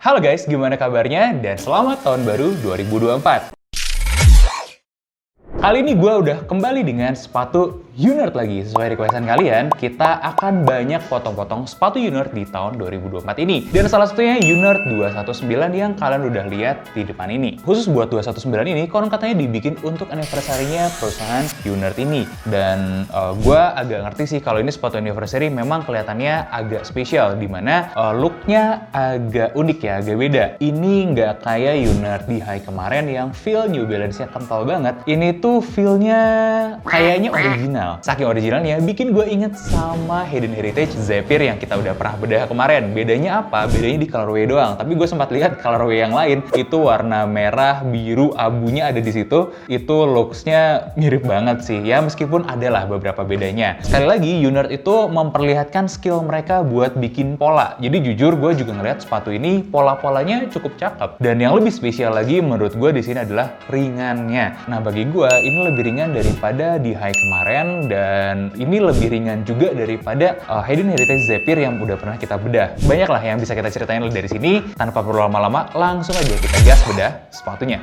Halo guys, gimana kabarnya? Dan selamat tahun baru 2024. Kali ini gue udah kembali dengan sepatu Unert lagi. Sesuai requestan kalian, kita akan banyak potong-potong sepatu Unert di tahun 2024 ini. Dan salah satunya Unert 219 yang kalian udah lihat di depan ini. Khusus buat 219 ini, konon katanya dibikin untuk anniversary-nya perusahaan Unert ini. Dan gue agak ngerti sih kalau ini sepatu anniversary memang kelihatannya agak spesial, dimana look-nya agak unik ya, agak beda. Ini nggak kayak Unert di high kemarin yang feel New Balance-nya kental banget. Ini tuh feel-nya kayaknya original. Saking originalnya, bikin gue inget sama Hidden Heritage Zephyr yang kita udah pernah bedah kemarin. Bedanya apa? Bedanya di colorway doang. Tapi gue sempat lihat colorway yang lain, itu warna merah, biru, abunya ada di situ. Itu looks-nya mirip banget sih. Ya meskipun adalah beberapa bedanya. Sekali lagi, Unert itu memperlihatkan skill mereka buat bikin pola. Jadi jujur, gue juga ngeliat sepatu ini pola-polanya cukup cakep. Dan yang lebih spesial lagi menurut gue di sini adalah ringannya. Nah bagi gue ini lebih ringan daripada di high kemarin, dan ini lebih ringan juga daripada Hidden Heritage Zephyr yang udah pernah kita bedah. Banyak lah yang bisa kita ceritain dari sini. Tanpa perlu lama-lama, langsung aja kita gas bedah sepatunya.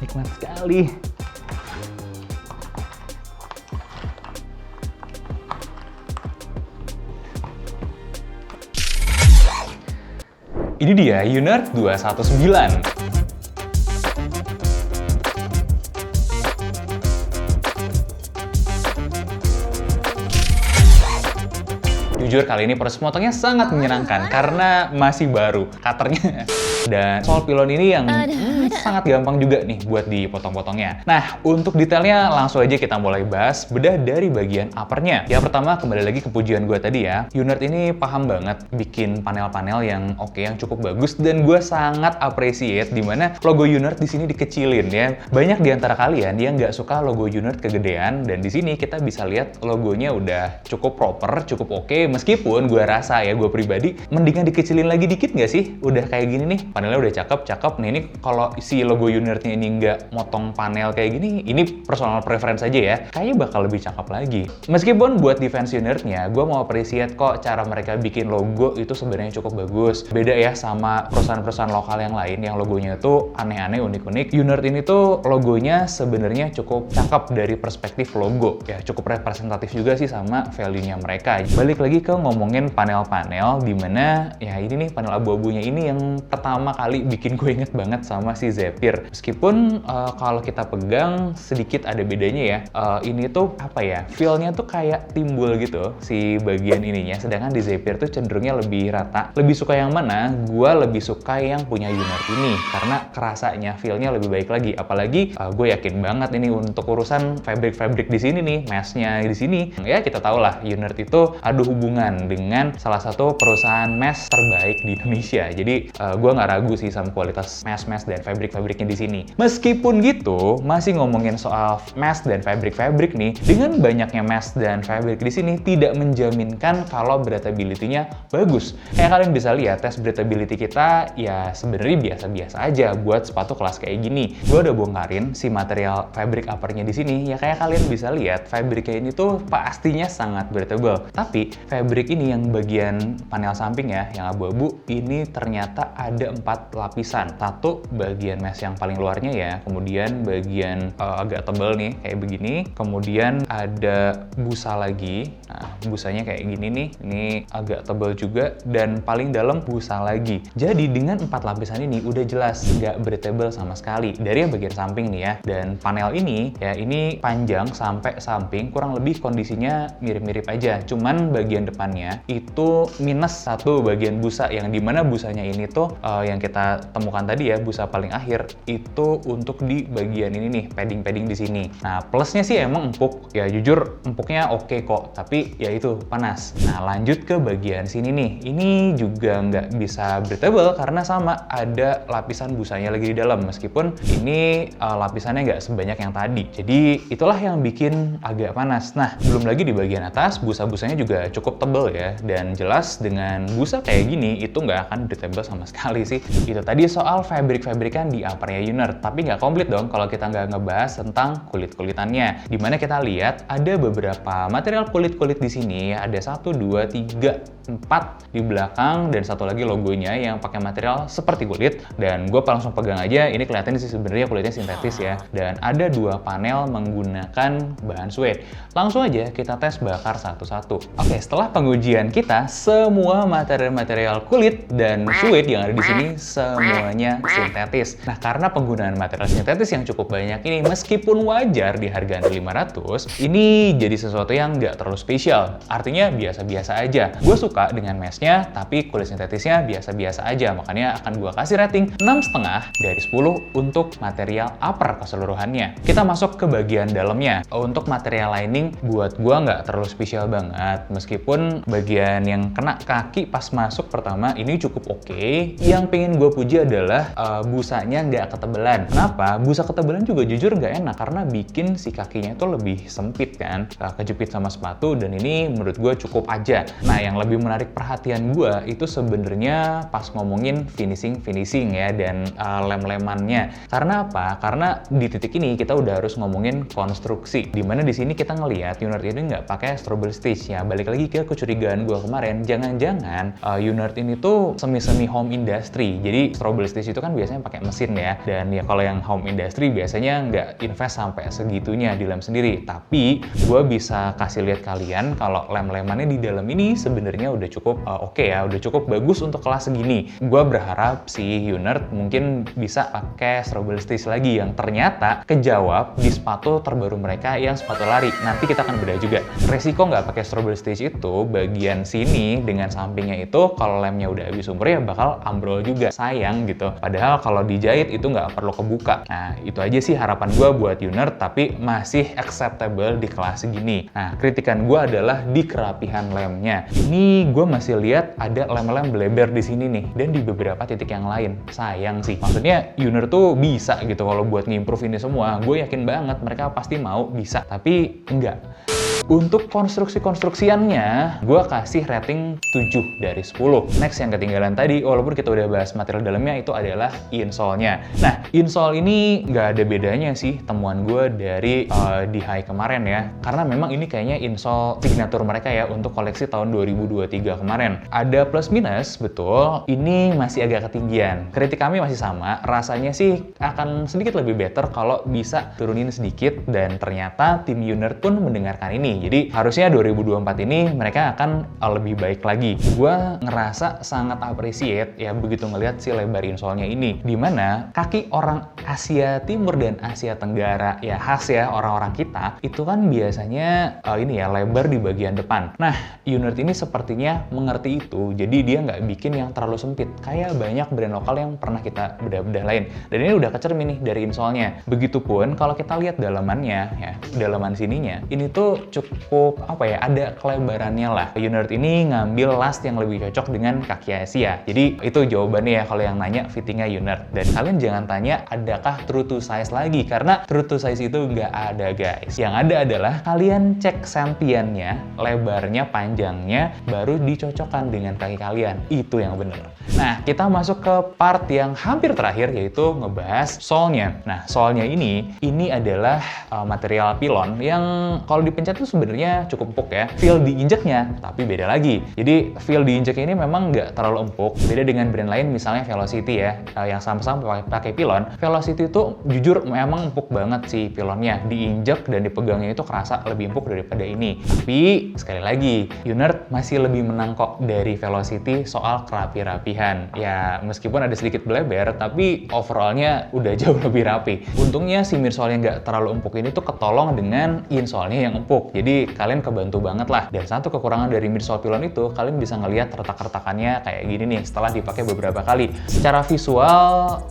Nikmat sekali. Ini dia Unert 219. Jujur kali ini proses potongnya sangat menyenangkan karena masih baru cutternya. Dan soal pilon ini yang sangat gampang juga nih buat dipotong-potongnya. Nah, untuk detailnya langsung aja kita mulai bahas bedah dari bagian uppernya. Yang pertama, kembali lagi ke pujian gue tadi ya. Unert ini paham banget bikin panel-panel yang oke, yang cukup bagus, dan gue sangat appreciate dimana logo Unert di sini dikecilin ya. Banyak di antara kalian yang nggak suka logo Unert kegedean, dan di sini kita bisa lihat logonya udah cukup proper, cukup oke. Meskipun gue rasa ya, gue pribadi mendingan dikecilin lagi dikit nggak sih? Udah kayak gini nih, panelnya udah cakep. Nih ini kalau si logo Unertnya ini nggak motong panel kayak gini, ini personal preference aja ya, kayaknya bakal lebih cakep lagi. Meskipun buat defense Unertnya, gue mau appreciate kok cara mereka bikin logo itu sebenarnya cukup bagus. Beda ya sama perusahaan-perusahaan lokal yang lain yang logonya itu aneh-aneh, unik-unik. Unert ini tuh logonya sebenarnya cukup cakep dari perspektif logo ya, cukup representatif juga sih sama value-nya mereka. Balik lagi ke ngomongin panel-panel, dimana ya ini nih panel abu-abunya ini yang pertama kali bikin gue inget banget sama si Zephyr. Meskipun kalau kita pegang sedikit ada bedanya ya. Ini tuh apa ya, feel-nya tuh kayak timbul gitu si bagian ininya, sedangkan di Zephyr tuh cenderungnya lebih rata. Lebih suka yang mana? Gue lebih suka yang punya Unert ini karena kerasanya feel-nya lebih baik lagi. Apalagi gue yakin banget ini untuk urusan fabric di sini nih, mesh-nya di sini. Ya kita tahu lah Unert itu ada hubungan dengan salah satu perusahaan mesh terbaik di Indonesia. Jadi gue nggak ragu sih sama kualitas mesh dan fabriknya di sini. Meskipun gitu, masih ngomongin soal mesh dan fabrik nih, dengan banyaknya mesh dan fabrik di sini tidak menjaminkan kalau breathability-nya bagus. Kayak kalian bisa lihat, tes breathability kita ya sebenarnya biasa-biasa aja buat sepatu kelas kayak gini. Gue udah bongkarin si material fabrik uppernya di sini, ya kayak kalian bisa lihat, fabriknya ini tuh pastinya sangat breathable. Tapi fabrik ini yang bagian panel samping ya, yang abu-abu, ini ternyata ada 4 lapisan. Satu bagian mesh yang paling luarnya ya, kemudian bagian agak tebal nih kayak begini, kemudian ada busa lagi. Nah, busanya kayak gini nih, ini agak tebal juga, dan paling dalam busa lagi. Jadi dengan 4 lapisan ini udah jelas nggak breathable sama sekali. Dari yang bagian samping nih ya, dan panel ini ya, ini panjang sampai samping kurang lebih kondisinya mirip-mirip aja. Cuman bagian depannya itu minus satu bagian busa, yang dimana busanya ini tuh yang kita temukan tadi ya, busa paling akhir itu untuk di bagian ini nih, padding di sini. Nah, plusnya sih emang empuk. Ya jujur empuknya oke kok, tapi ya itu panas. Nah, lanjut ke bagian sini nih. Ini juga nggak bisa breathable karena sama ada lapisan busanya lagi di dalam, meskipun ini lapisannya nggak sebanyak yang tadi. Jadi itulah yang bikin agak panas. Nah, belum lagi di bagian atas busa-busanya juga cukup tebal ya, dan jelas dengan busa kayak gini itu nggak akan breathable sama sekali sih. Itu tadi soal fabrikan di uppernya Unert, tapi nggak komplit dong kalau kita nggak ngebahas tentang kulit-kulitannya. Dimana kita lihat ada beberapa material kulit-kulit di sini, ada 1, 2, 3, 4 di belakang, dan satu lagi logonya yang pakai material seperti kulit. Dan gue langsung pegang aja, ini kelihatan sih sebenarnya kulitnya sintetis ya. Dan ada 2 panel menggunakan bahan suede. Langsung aja kita tes bakar satu-satu. Oke, setelah pengujian kita, semua material kulit dan suede yang ada di sini semuanya sintetis. Nah, karena penggunaan material sintetis yang cukup banyak ini, meskipun wajar di harga under 500, ini jadi sesuatu yang nggak terlalu spesial. Artinya biasa-biasa aja. Gue suka dengan meshnya, tapi kulit sintetisnya biasa-biasa aja. Makanya akan gue kasih rating 6,5 dari 10 untuk material upper keseluruhannya. Kita masuk ke bagian dalamnya. Untuk material lining, buat gue nggak terlalu spesial banget. Meskipun bagian yang kena kaki pas masuk pertama ini cukup oke. Yang pengen gue puji adalah busanya nggak ketebalan. Kenapa? Busa ketebalan juga jujur nggak enak karena bikin si kakinya itu lebih sempit kan, kejepit sama sepatu, dan ini menurut gue cukup aja. Nah, yang lebih menarik perhatian gue itu sebenarnya pas ngomongin finishing ya, dan lem-lemannya. Karena apa? Karena di titik ini kita udah harus ngomongin konstruksi. Dimana di sini kita ngelihat Unert ini nggak pakai strobel stitch ya. Balik lagi ke kecurigaan gue kemarin, jangan-jangan Unert ini tuh semi-semi home industry. Jadi strobel stitch itu kan biasanya pakai mesin ya. Dan ya kalau yang home industry biasanya nggak invest sampai segitunya di lem sendiri. Tapi gue bisa kasih lihat kalian kalau lem-lemannya di dalam ini sebenarnya udah cukup oke ya, udah cukup bagus untuk kelas segini. Gue berharap si Unert mungkin bisa pakai strobel stitch lagi yang ternyata kejawab di sepatu terbaru mereka yang sepatu lari. Nanti kita akan beda juga. Resiko nggak pakai strobel stitch itu bagian sini dengan sampingnya itu kalau lemnya udah habis umur ya bakal ambrol juga. Sayang gitu. Padahal kalau dijahit itu nggak perlu kebuka. Nah, itu aja sih harapan gue buat Unert, tapi masih acceptable di kelas segini. Nah, kritikan gue adalah di kerapihan lemnya. Ini gue masih lihat ada lem-lem bleber di sini nih, dan di beberapa titik yang lain. Sayang sih. Maksudnya Unert tuh bisa gitu kalau buat ngimprove ini semua. Gue yakin banget mereka pasti mau bisa, tapi enggak. Untuk konstruksiannya, gue kasih rating 7 dari 10. Next yang ketinggalan tadi, walaupun kita udah bahas material dalamnya, itu adalah insole-nya. Nah, insole ini nggak ada bedanya sih temuan gue dari di high kemarin ya. Karena memang ini kayaknya insole signature mereka ya untuk koleksi tahun 2023 kemarin. Ada plus minus, betul. Ini masih agak ketinggian. Kritik kami masih sama, rasanya sih akan sedikit lebih better kalau bisa turunin sedikit, dan ternyata tim Unert pun mendengarkan ini. Jadi harusnya 2024 ini mereka akan lebih baik lagi. Gua ngerasa sangat appreciate ya begitu ngelihat si lebar insole-nya ini. Dimana kaki orang Asia Timur dan Asia Tenggara ya khas ya orang-orang kita itu kan biasanya ini ya lebar di bagian depan. Nah, Unert ini sepertinya mengerti itu. Jadi dia nggak bikin yang terlalu sempit. Kayak banyak brand lokal yang pernah kita bedah-bedah lain. Dan ini udah kecermin nih dari insole-nya. Begitupun kalau kita lihat dalamannya ya, dalaman sininya. Ini tuh cukup apa ya, ada kelebarannya lah. Unert ini ngambil last yang lebih cocok dengan kaki Asia. Jadi itu jawabannya ya kalau yang nanya fittingnya Unert. Dan kalian jangan tanya adakah true to size lagi, karena true to size itu nggak ada guys. Yang ada adalah kalian cek sentiannya, lebarnya, panjangnya, baru dicocokkan dengan kaki kalian. Itu yang bener. Nah, kita masuk ke part yang hampir terakhir, yaitu ngebahas sole-nya. Nah, sole-nya ini adalah material pilon yang kalau dipencet tuh sebenarnya cukup empuk ya. Feel diinjeknya, tapi beda lagi. Jadi feel diinjeknya ini memang nggak terlalu empuk. Beda dengan brand lain misalnya Velocity ya, yang sama-sama pakai pilon. Velocity itu jujur memang empuk banget sih pilonnya. Diinjek dan dipegangnya itu kerasa lebih empuk daripada ini. Tapi sekali lagi, Unert masih lebih menang kok dari Velocity soal kerapi-rapihan. Ya meskipun ada sedikit bleber, tapi overallnya udah jauh lebih rapi. Untungnya si midsole yang nggak terlalu empuk ini tuh ketolong dengan insole-nya yang empuk. Jadi kalian kebantu banget lah. Dan satu kekurangan dari midsole pilon itu, kalian bisa ngelihat retak-retakannya kayak gini nih setelah dipakai beberapa kali. Secara visual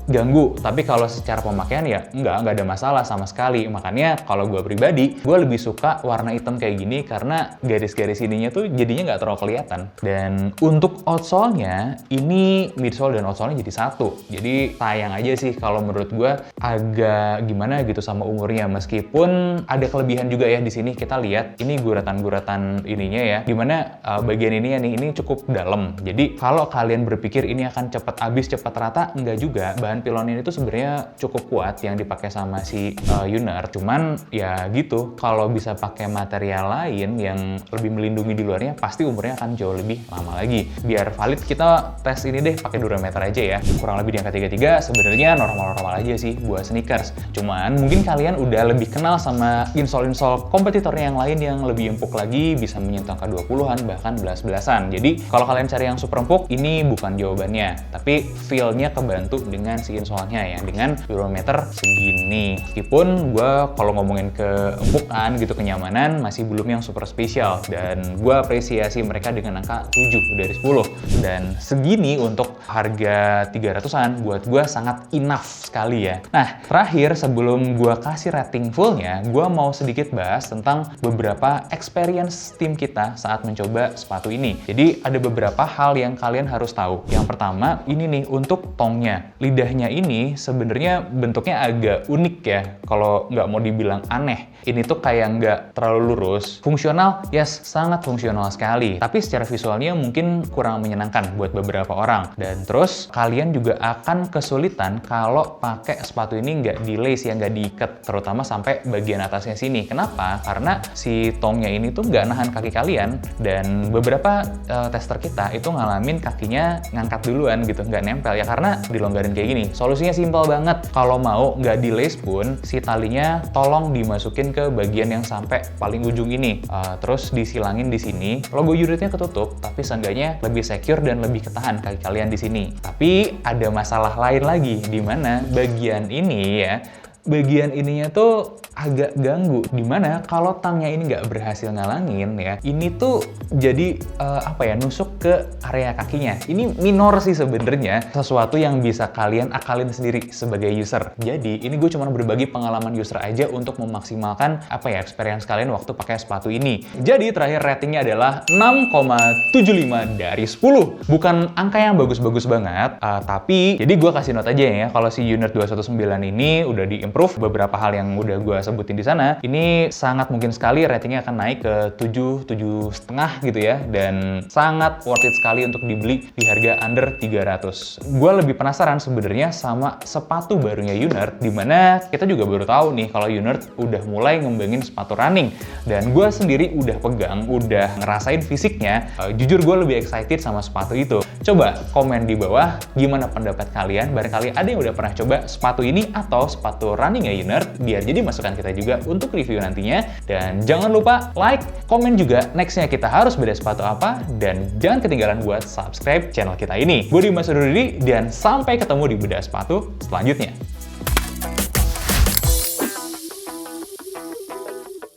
ganggu, tapi kalau secara pemakaian ya nggak ada masalah sama sekali. Makanya kalau gue pribadi, gue lebih suka warna hitam kayak gini karena garis-garis ininya tuh jadinya nggak terlalu kelihatan. Dan untuk outsole-nya, ini midsole dan outsole-nya jadi satu. Jadi sayang aja sih kalau menurut gue agak gimana gitu sama umurnya. Meskipun ada kelebihan juga ya di sini kita lihat lihat ini guratan-guratan ininya ya, dimana bagian ini ya nih, ini cukup dalam. Jadi kalau kalian berpikir ini akan cepat habis, cepat rata, enggak juga. Bahan pilon ini tuh sebenarnya cukup kuat yang dipakai sama si Unert. Cuman ya gitu, kalau bisa pakai material lain yang lebih melindungi di luarnya, pasti umurnya akan jauh lebih lama lagi. Biar valid, kita tes ini deh pakai Durameter aja ya. Kurang lebih di angka 33, sebenarnya normal-normal aja sih buat sneakers. Cuman mungkin kalian udah lebih kenal sama insole-insole kompetitornya yang lain yang lebih empuk lagi, bisa menyentuh angka 20-an, bahkan 11-an. Jadi kalau kalian cari yang super empuk, ini bukan jawabannya. Tapi feel-nya kebantu dengan si insole-nya ya, dengan Durameter segini. Meskipun gue kalau ngomongin keempukan gitu, kenyamanan, masih belum yang super spesial. Dan gue apresiasi mereka dengan angka 7 dari 10. Dan segini untuk harga 300-an buat gue sangat enough sekali ya. Nah, terakhir sebelum gue kasih rating fullnya, gue mau sedikit bahas tentang beberapa experience tim kita saat mencoba sepatu ini. Jadi ada beberapa hal yang kalian harus tahu. Yang pertama, ini nih untuk tongnya. Lidahnya ini sebenarnya bentuknya agak unik ya. Kalau nggak mau dibilang aneh. Ini tuh kayak nggak terlalu lurus. Fungsional, yes, sangat fungsional sekali. Tapi secara visualnya mungkin kurang menyenangkan buat beberapa orang. Dan terus kalian juga akan kesulitan kalau pakai sepatu ini nggak di lace ya, nggak diikat, terutama sampai bagian atasnya sini. Kenapa? Karena si tongnya ini tuh nggak nahan kaki kalian, dan beberapa tester kita itu ngalamin kakinya ngangkat duluan gitu, nggak nempel ya karena dilonggarin kayak gini. Solusinya simpel banget. Kalau mau nggak di lace pun, si talinya tolong dimasukin ke bagian yang sampai paling ujung ini. Terus disilangin di sini. Logo Unert-nya ketutup, tapi seenggaknya lebih secure dan lebih ketahan kaki kalian di sini. Tapi ada masalah lain lagi, di mana bagian ini ya, bagian ininya tuh agak ganggu, dimana kalau tangnya ini nggak berhasil ngalangin ya, ini tuh jadi nusuk ke area kakinya. Ini minor sih sebenarnya, sesuatu yang bisa kalian akalin sendiri sebagai user. Jadi ini gue cuma berbagi pengalaman user aja untuk memaksimalkan experience kalian waktu pakai sepatu ini. Jadi terakhir ratingnya adalah 6,75 dari 10. Bukan angka yang bagus-bagus banget, tapi jadi gue kasih note aja ya, kalau si Unert 219 ini udah di-improve beberapa hal yang udah gue sebutin di sana, ini sangat mungkin sekali ratingnya akan naik ke 7,5 gitu ya, dan sangat worth it sekali untuk dibeli di harga under 300. Gue lebih penasaran sebenarnya sama sepatu barunya Unert, dimana kita juga baru tahu nih kalau Unert udah mulai ngembangin sepatu running, dan gue sendiri udah pegang, udah ngerasain fisiknya. Jujur gue lebih excited sama sepatu itu. Coba komen di bawah gimana pendapat kalian, barangkali ada yang udah pernah coba sepatu ini atau sepatu running ya Unert, biar jadi masukan kita juga untuk review nantinya. Dan jangan lupa like, komen juga nextnya kita harus beda sepatu apa, dan jangan ketinggalan buat subscribe channel kita ini. Gue Dimas undur diri, dan sampai ketemu di bedah sepatu selanjutnya.